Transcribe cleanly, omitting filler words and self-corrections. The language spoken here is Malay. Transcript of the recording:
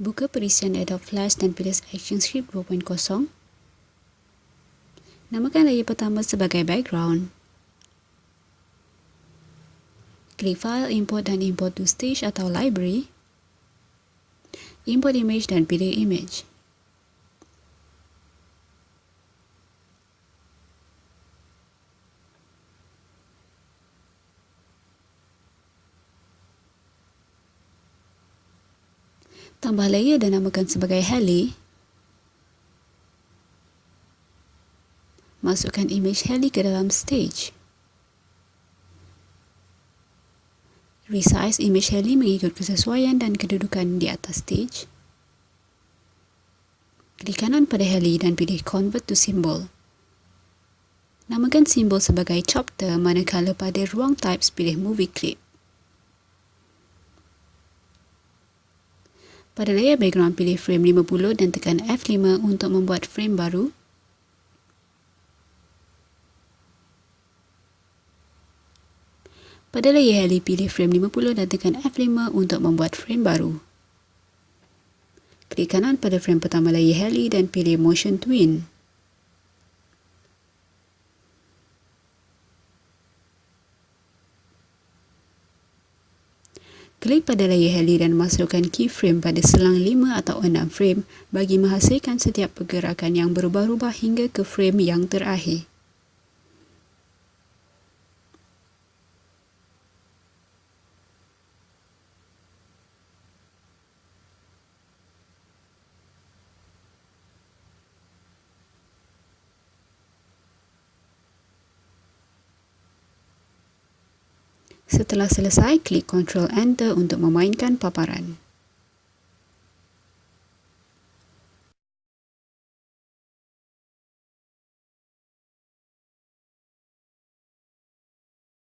Buka perisian Adobe Flash dan pilih ActionScript 2.0. Namakan layer pertama sebagai background. Klik File, Import dan Import to Stage atau Library. Import image dan pilih image. Tambah layer dan namakan sebagai Heli. Masukkan image Heli ke dalam stage. Resize image Heli mengikut kesesuaian dan kedudukan di atas stage. Klik kanan pada Heli dan pilih Convert to Symbol. Namakan simbol sebagai chapter manakala pada ruang types pilih Movie Clip. Pada layer background pilih frame 50 dan tekan F5 untuk membuat frame baru. Pada layer Heli pilih frame 50 dan tekan F5 untuk membuat frame baru. Klik kanan pada frame pertama layer Heli dan pilih Motion Tween. Klik pada layer Heli dan masukkan keyframe pada selang 5 atau 6 frame bagi menghasilkan setiap pergerakan yang berubah-ubah hingga ke frame yang terakhir. Setelah selesai, klik Ctrl Enter untuk memainkan paparan.